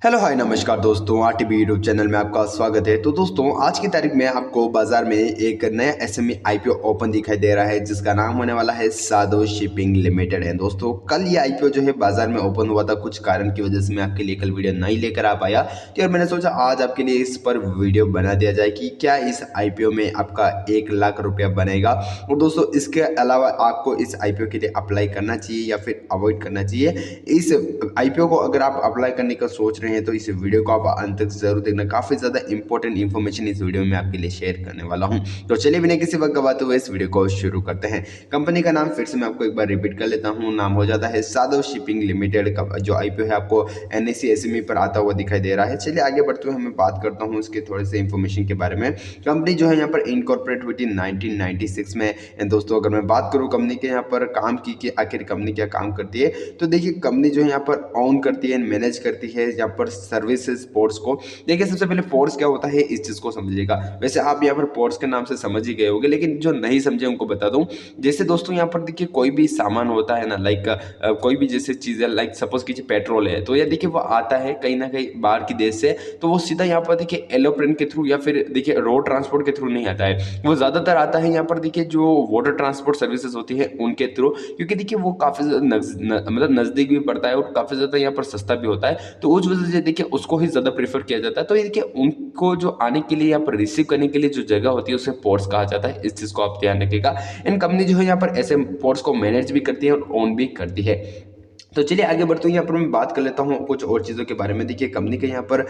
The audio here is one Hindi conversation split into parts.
हेलो हाय नमस्कार दोस्तों, आरटीबी यूट्यूब चैनल में आपका स्वागत है। तो दोस्तों आज की तारीख में आपको बाजार में एक नया एसएमई आईपीओ ओपन दिखाई दे रहा है जिसका नाम होने वाला है साधु शिपिंग लिमिटेड है। दोस्तों कल ये आईपीओ जो है बाजार में ओपन हुआ था, कुछ कारण की वजह से मैं आपके लिए कल वीडियो नहीं लेकर आ पाया। तो यार मैंने सोचा आज आपके लिए इस पर वीडियो बना दिया जाए कि क्या इस आईपीओ में आपका 1 लाख रुपया बनेगा। और दोस्तों इसके अलावा आपको इस आईपीओ के लिए अप्लाई करना चाहिए या फिर अवॉइड करना चाहिए। इस आईपीओ को अगर आप अप्लाई करने का सोच रहे हैं तो इस वीडियो को आप अंत तक जरूर देखना। काफी ज्यादा इंपॉर्टेंट इन्फॉर्मेशन इस वीडियो में आपके लिए शेयर करने वाला हूं। तो चलिए बिना किसी वक्त गवाते हुए इस वीडियो को शुरू करते हैं। कंपनी का नाम फिर से मैं आपको एक बार रिपीट कर लेता हूं, नाम हो जाता है साधु शिपिंग लिमिटेड का। जो आईपीओ है आपको एनएससी एसएमई पर आता हुआ दिखाई दे रहा है। चलिए आगे बढ़ते हुए मैं बात करता हूँ इसके थोड़े से इन्फॉर्मेशन के बारे में। कंपनी जो है यहाँ पर इनकॉर्पोरेट हुई थी 1996 में। दोस्तों अगर मैं बात करूँ कंपनी के यहाँ पर काम की कि आखिर कंपनी क्या काम करती है, तो देखिए कंपनी जो है यहाँ पर ऑन करती है, मैनेज करती है यहाँ पर सर्विसेज पोर्ट्स को। देखिए सबसे पहले पोर्ट्स क्या होता है इस चीज को समझिएगा। वैसे आप यहाँ पर पोर्ट्स के नाम से समझ ही गए होंगे, लेकिन जो नहीं समझे उनको बता दूं। जैसे दोस्तों यहाँ पर देखिए कोई भी सामान होता है ना, लाइक कोई भी जैसे चीज है, लाइक सपोज कीजिए पेट्रोल है, तो ये देखिए वो आता है कहीं ना कहीं बाहर की देश से, तो वो सीधा यहाँ पर देखिए एरोप्लेन के थ्रू या फिर देखिए रोड ट्रांसपोर्ट के थ्रू नहीं आता है। वो ज्यादातर आता है यहाँ पर देखिए जो वाटर ट्रांसपोर्ट सर्विसेज होती है उनके थ्रू, क्योंकि देखिए वो काफी मतलब नजदीक भी पड़ता है और काफी ज्यादा यहाँ पर सस्ता भी होता है। तो उस वजह से देखिए उसको ही ज्यादा प्रेफर किया जाता है। तो ये देखिए उनको जो आने के लिए यहाँ पर रिसीव करने के लिए जो जगह होती है उसे पोर्ट्स कहा जाता है। इस चीज को आप ध्यान रखिएगा। इन कंपनी जो है यहाँ पर ऐसे पोर्ट्स को मैनेज भी करती है और ओन भी करती है। तो चलिए आगे बढ़ते हैं। यहाँ पर मैं बात कर लेता हूँ कुछ और चीज़ों के बारे में। देखिए कंपनी के यहाँ पर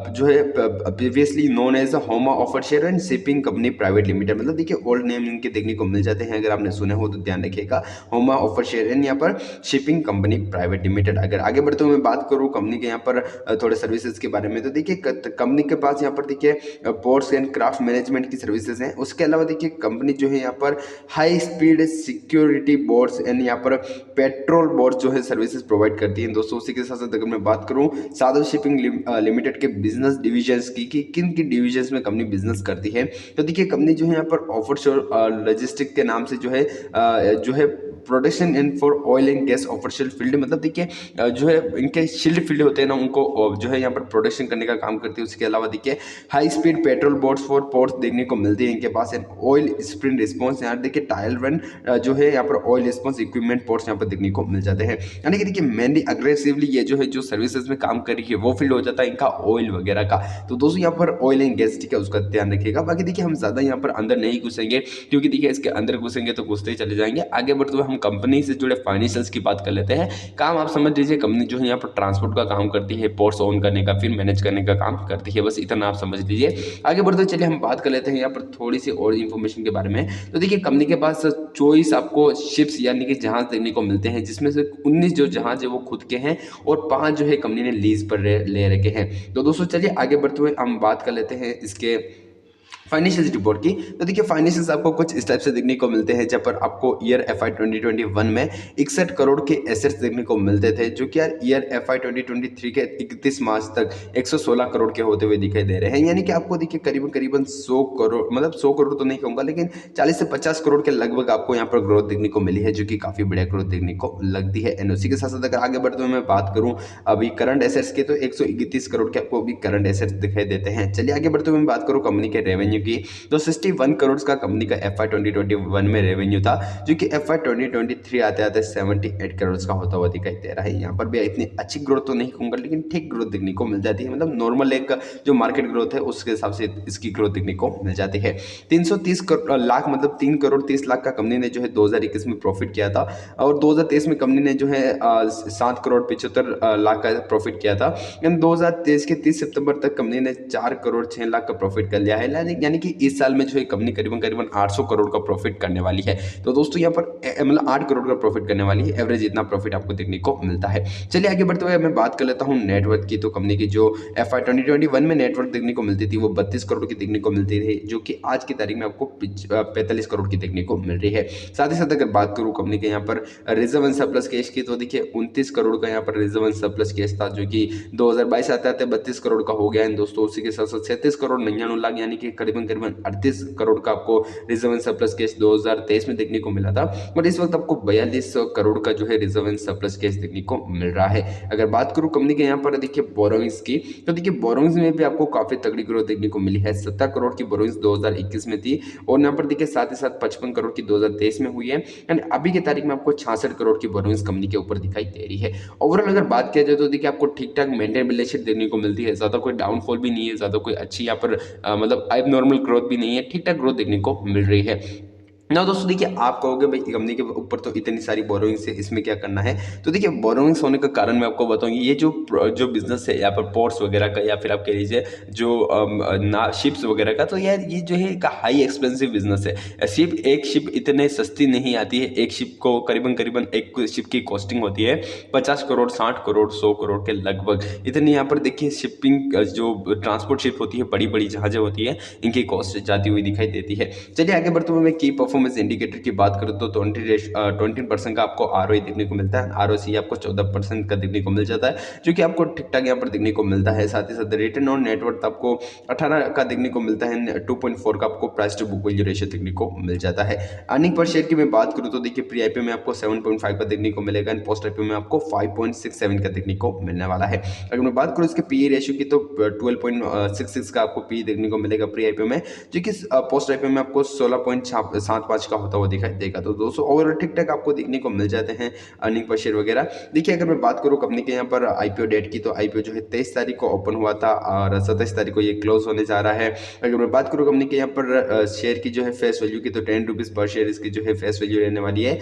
जो है प्रीवियसली नोन एज होमा offer share and shipping company private limited, मतलब देखिए ओल्ड नेम इनके देखने को मिल जाते हैं। अगर आपने सुने हो तो ध्यान रखिएगा, होमा ऑफर शेयर एंड यहाँ पर शिपिंग कंपनी प्राइवेट लिमिटेड। अगर आगे बढ़ते हुए मैं बात करूँ कंपनी के यहाँ पर थोड़े सर्विसेज के बारे में, तो देखिए कंपनी के पास यहाँ पर देखिए पोर्ट्स एंड क्राफ्ट मैनेजमेंट की सर्विसेज हैं। उसके अलावा देखिए कंपनी जो है यहाँ पर high speed security boards and यहाँ पर पेट्रोल बोर्ड जो है सर्विसेज प्रोवाइड करती है। दोस्तों उसी के साथ साथ अगर मैं बात करूं साधु शिपिंग लिमिटेड के बिजनेस डिविजन्स की कि किन किन डिविजन्स में कंपनी बिजनेस करती है, तो देखिए कंपनी जो है यहाँ पर ऑफशोर लॉजिस्टिक के नाम से जो है production and for oil and gas offshore field, मतलब देखिए जो है इनके शील्ड फील्ड होते हैं ना, उनको जो है यहाँ पर प्रोडक्शन करने का काम करती है। उसके अलावा देखिए high speed petrol boards for ports देखने को मिलती है इनके पास। एंड ऑयल स्प्रिंट रिस्पॉन्स यहाँ देखिए टायल रन जो है यहाँ पर ऑयल रिस्पॉन्स इक्विपमेंट पोर्ट्स यहाँ पर देखने को मिल जाते हैं। यानी कि देखिए मेनली अग्रेसिवली ये जो है जो सर्विसेज में काम कर रही है वो फील्ड हो जाता है इनका ऑयल वगैरह का। तो दोस्तों यहाँ पर ऑयल एंड गैस, ठीक है, उसका ध्यान रखिएगा। बाकी देखिए हम ज्यादा यहाँ पर अंदर नहीं घुसेंगे, क्योंकि देखिए इसके अंदर घुसेंगे तो घुसते ही चले जाएंगे। आगे बढ़ते हुए हम कंपनी से जुड़े फाइनेंशियल्स की बात कर लेते हैं। काम आप समझ लीजिए, कंपनी जो है यहाँ पर ट्रांसपोर्ट का काम करती है, पोर्ट्स ऑन करने का, फिर मैनेज करने का काम करती है, बस इतना आप समझ लीजिए। आगे बढ़ते चलिए हम बात कर लेते हैं यहाँ पर थोड़ी सी और इन्फॉर्मेशन के बारे में। तो देखिए कंपनी के पास 24 आपको शिप्स यानी कि जहाज देखने को मिलते हैं, जिसमें से 19 जो जहाज है वो खुद के हैं और 5 जो है कंपनी ने लीज पर ले रखे हैं। तो दोस्तों चलिए आगे बढ़ते हुए हम बात कर लेते हैं इसके फाइनेंशियल रिपोर्ट की। तो देखिए फाइनेंशियल्स आपको कुछ इस टाइप से देखने को मिलते हैं, जब पर आपको ईयर एफआई 2021 में 61 करोड़ के एसेट्स देखने को मिलते थे, जो कि यार ईयर एफआई 2023 के 31 मार्च तक 116 करोड़ के होते हुए दिखाई दे रहे हैं। यानी कि आपको देखिए करीबन 100 करोड़, मतलब 100 करोड़ तो नहीं कहूँगा, लेकिन 40 से 50 करोड़ के लगभग आपको यहाँ पर ग्रोथ देखने को मिली है, जो कि काफ़ी बढ़िया ग्रोथ देखने को लगती है। एनओसी के साथ साथ अगर आगे बढ़ते हुए मैं बात करूँ अभी करंट एसेट्स की, तो 131 करोड़ के आपको भी करंट एसेट्स दिखाई देते हैं। चलिए आगे बढ़ते हुए मैं बात करूँ कंपनी के रेवेन्यू की, तो 61 करोड़ का कंपनी का एफआई 2021 में रेवेन्यू था, जो कि एफआई 2023 आते आते 78 करोड़ का होता हुआ दिखाई दे रहा है। यहाँ पर भी इतनी अच्छी ग्रोथ तो नहीं कहूँगा, लेकिन ठीक ग्रोथ देखने को मिल जाती है, मतलब नॉर्मल एक जो मार्केट ग्रोथ है उसके हिसाब से इसकी ग्रोथ देखने को मिल जाती है। 330 लाख मतलब 3 करोड़ 30 लाख का कंपनी ने जो है 2021 में प्रॉफिट किया था, और 2023 में कंपनी ने जो है 7 करोड़ 75 लाख का प्रॉफिट किया था। 2023 के 30 सितंबर तक कंपनी ने 4 करोड़ 6 लाख का प्रॉफिट कर लिया है। यानी कि इस साल में जो है कंपनी करीबन 800 करोड़ का प्रॉफिट करने वाली है। तो दोस्तों यहाँ पर मतलब 8 करोड़ का प्रॉफिट करने वाली है, एवरेज इतना प्रॉफिट आपको देखने को मिलता है। चलिए आगे बढ़ते हुए मैं बात कर लेता हूँ नेटवर्थ की। तो कंपनी की जो एफआई 2021 में नेटवर्थ देखने को मिलती थी वो 32 करोड़ की देखने को मिलती थी, जो कि आज की तारीख में आपको 45 करोड़ की देखने को मिल रही है। साथ ही साथ अगर बात करूँ कंपनी के यहाँ पर रिजर्व एंड सरप्लस कैश की, तो देखिए 29 करोड़ का यहाँ पर रिजर्व एंड सरप्लस कैश था, जो कि 2022 आते आते 32 करोड़ का हो गया है दोस्तों। उसी के साथ साथ 37 करोड़ 99 लाख यानी कि करीबन करीबन 38 करोड़ का आपको रिजर्व एंड सरप्लस कैश 2023 में देखने को मिला था, और इस वक्त आपको 42 करोड़ का जो है रिजर्व एंड सरप्लस कैश देखने को मिल रहा है। अगर बात करूं कंपनी के यहाँ पर देखिए बोरोइंग्स की, तो देखिए बोरोइंग्स में भी आपको काफी तगड़ी ग्रोथ देखने को मिली है। 70 करोड़ की बोरोइंग्स 2021 में थी, और यहाँ पर देखिए साथ ही साथ 55 करोड़ की 2023 में हुई है, एंड अभी की तारीख में आपको 66 करोड़ की बोरोइंग्स कंपनी के ऊपर दिखाई दे रही है। ओवरऑल अगर बात किया जाए तो देखिए आपको ठीक ठाक मेंटेन बैलेंस शीट देखने को मिलती है, ज्यादा कोई डाउनफॉल भी नहीं है, ज्यादा कोई अच्छी यहाँ पर मतलब अब नॉर्मल ग्रोथ भी नहीं है, ठीक ठाक ग्रोथ देखने को मिल रही है ना। दोस्तों देखिए आप कहोगे भाई कंपनी के ऊपर तो इतनी सारी बोरोइंग्स है, इसमें क्या करना है, तो देखिए बोरोइंग्स होने का कारण मैं आपको बताऊंगी। ये जो बिजनेस है यहाँ पर पोर्ट्स वगैरह का, या फिर आप कह लीजिए जो शिप्स वगैरह का, तो यार ये जो है एक हाई एक्सपेंसिव बिजनेस है। एक शिप इतने सस्ती नहीं आती है। एक शिप को करीबन एक शिप की कॉस्टिंग होती है 50 करोड़ 60 करोड़ 100 करोड़ के लगभग। इतनी यहाँ पर देखिए शिपिंग जो ट्रांसपोर्ट शिप होती है, बड़ी बड़ी जहाजें होती है, इनकी कॉस्ट जाती हुई दिखाई देती है। चलिए आगे बढ़ते हुए मैं की परफॉर्मेंस इंडिकेटर की बात करूं तो 20% का आपको आरओई देखने को मिलता है, आरओसी आपको 14% का देखने को मिल जाता है, जो कि आपको ठीक ठाक यहाँ पर देखने को मिलता है। साथ ही साथ रिटर्न ऑन नेटवर्थ आपको 18 का देखने को मिलता है, 2.4 का आपको price to book value ratio देखने को मिल जाता है। अर्निंग पर शेयर की मैं बात करूं तो देखिए प्री आईपीओ में आपको 7.5 का देखने को मिलेगा, एंड पोस्ट आईपीओ में आपको 5.67 का देखने को मिलने वाला है। अगर मैं बात करूं इसके पीई रेशियो की तो 12.66 का आपको पीई देखने को मिलेगा प्री आईपीओ में, जो कि पोस्ट आईपीओ में आपको 16.75 का होता हुआ दिखाई देगा। तो दोस्तों ओवरऑल ठीक ठाक आपको देखने को मिल जाते हैं अर्निंग पर शेयर वगैरह। देखिए अगर मैं बात करूं कंपनी के यहाँ पर आईपीओ डेट की, तो आईपीओ जो है 23 तारीख को ओपन हुआ था और 27 तारीख को ये क्लोज होने जा रहा है। अगर मैं बात करूं कंपनी के यहाँ पर शेयर की जो है फेस वैल्यू की, तो 10 रुपीज पर शेयर इसकी जो है फेस वैल्यू रहने वाली है।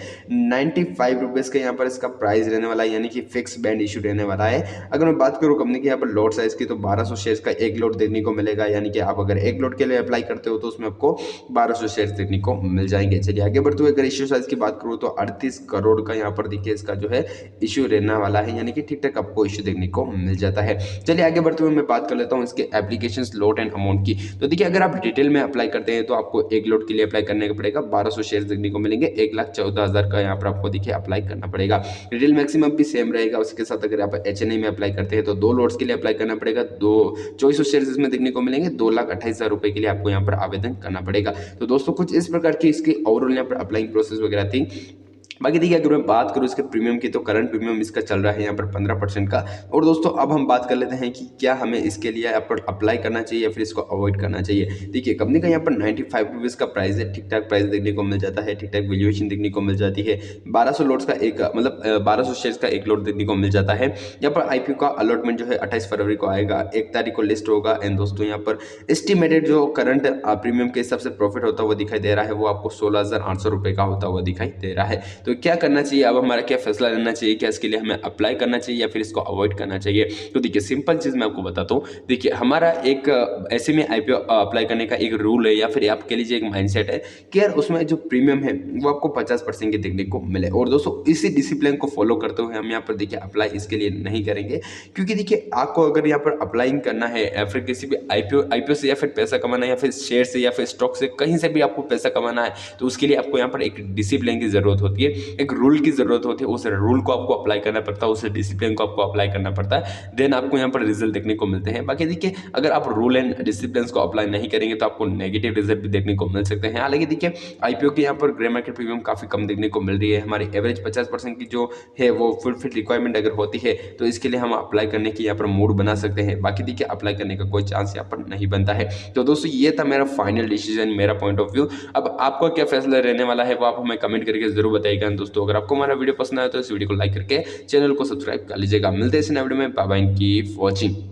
95 रुपीज का यहाँ पर इसका प्राइस रहने वाला है, यानी कि फिक्स बैंड इशू रहने वाला है। अगर मैं बात करूं कंपनी के यहाँ पर लॉट साइज की, तो 1200 शेयर का एक लॉट देखने को मिलेगा, यानी कि आप अगर एक लॉट के लिए अप्लाई करते हो तो उसमें आपको 1200 शेयर देखने को मिल जाएंगे। चलिए आगे बढ़ते हुए अगर इश्यू साइज की बात करूं तो 38 करोड़ का यहाँ पर देखिए इसका जो है इश्यू रहने वाला है, यानी कि ठीक ठाक आपको इश्यू देखने को मिल जाता है। चलिए आगे बढ़ते हुए मैं बात कर लेता हूं इसके एप्लीकेशंस लॉट एंड अमाउंट की। तो देखिए अगर आप डिटेल में अप्लाई करते हैं तो आपको एक लॉट के लिए अप्लाई करने का पड़ेगा, 1200 शेयर देखने को मिलेंगे, 1,14,000 का यहाँ पर आपको देखिए अप्लाई करना पड़ेगा। रिटेल मैक्सिमम भी सेम रहेगा। उसके साथ अगर आप एचएनआई में अप्लाई करते हैं तो 2 लॉट्स के लिए अप्लाई करना पड़ेगा, 2400 शेयर इसमें देखने को मिलेंगे, 2,28,000 रुपए के लिए आपको यहाँ पर आवेदन करना पड़ेगा। तो दोस्तों कुछ इस प्रकार की इसकी ओवरऑल यहाँ पर अप्लाइंग प्रोसेस वगैरह थी। बाकी देखिए अगर मैं बात करूँ इसके प्रीमियम की, तो करंट प्रीमियम इसका चल रहा है यहाँ पर 15% का। और दोस्तों अब हम बात कर लेते हैं कि क्या हमें इसके लिए यहाँ पर अप्लाई करना चाहिए या फिर इसको अवॉइड करना चाहिए। देखिए कंपनी का यहाँ पर 95 रुपीज़ का प्राइस है, ठीक ठाक प्राइस देखने को मिल जाता है, ठीक ठाक वैल्यूएशन देखने को मिल जाती है। 1200 लॉट्स का एक मतलब 1200 शेयर्स का एक लॉट देखने को मिल जाता है। यहाँ पर आईपीओ का अलॉटमेंट जो है 28 फरवरी को आएगा, 1 तारीख को लिस्ट होगा। एंड दोस्तों यहाँ पर एस्टिमेटेड जो करंट प्रीमियम के हिसाब से प्रॉफिट होता हुआ दिखाई दे रहा है, वो आपको 16,800 रुपये का होता हुआ दिखाई दे रहा है। तो क्या करना चाहिए, अब हमारा क्या फैसला लेना चाहिए, क्या इसके लिए हमें अप्लाई करना चाहिए या फिर इसको अवॉइड करना चाहिए। तो देखिए सिंपल चीज़ मैं आपको बताता हूँ। देखिए हमारा एक ऐसे में आईपीओ अप्लाई करने का एक रूल है, या फिर आप कह लीजिए एक माइंडसेट है कि यार उसमें जो प्रीमियम है वो आपको 50% के देखने को मिले। और दोस्तों इसी डिसिप्लिन को फॉलो करते हुए हम यहाँ पर देखिए अप्लाई इसके लिए नहीं करेंगे, क्योंकि देखिए आपको अगर यहाँ पर अप्लाइंग करना है या फिर किसी भी आईपीओ से या फिर पैसा कमाना है, या फिर शेयर से या फिर स्टॉक से, कहीं से भी आपको पैसा कमाना है, तो उसके लिए आपको यहाँ पर एक डिसिप्लिन की जरूरत होती है, एक रूल की जरूरत होती है। उस रूल को आपको अप्लाई करना पड़ता है, उस डिसिप्लिन को आपको अप्लाई करना पड़ता है, देन आपको यहाँ पर रिजल्ट देखने को मिलते हैं। बाकी देखिए अगर आप रूल एंड डिसिप्लिन को अप्लाई नहीं करेंगे तो आपको नेगेटिव रिजल्ट भी देखने को मिल सकते हैं। हालांकि देखिए आईपीओ के यहाँ पर ग्रे मार्केट प्रीमियम काफी कम देखने को मिल रही है। हमारी एवरेज 50% की जो है वो फुलफिल रिक्वायरमेंट अगर होती है तो इसके लिए हम अप्लाई करने की यहाँ पर मूड बना सकते हैं। बाकी देखिए अप्लाई करने का कोई चांस यहाँ पर नहीं बनता है। तो दोस्तों ये था मेरा फाइनल डिसीजन, मेरा पॉइंट ऑफ व्यू। अब आपका क्या फैसला रहने वाला है वो आप हमें कमेंट करके जरूर बताइएगा। दोस्तों अगर आपको हमारा वीडियो पसंद आया तो इस वीडियो को लाइक करके चैनल को सब्सक्राइब कर लीजिएगा। मिलते हैं इस नए वीडियो में, बाय बाय, कीप वॉचिंग।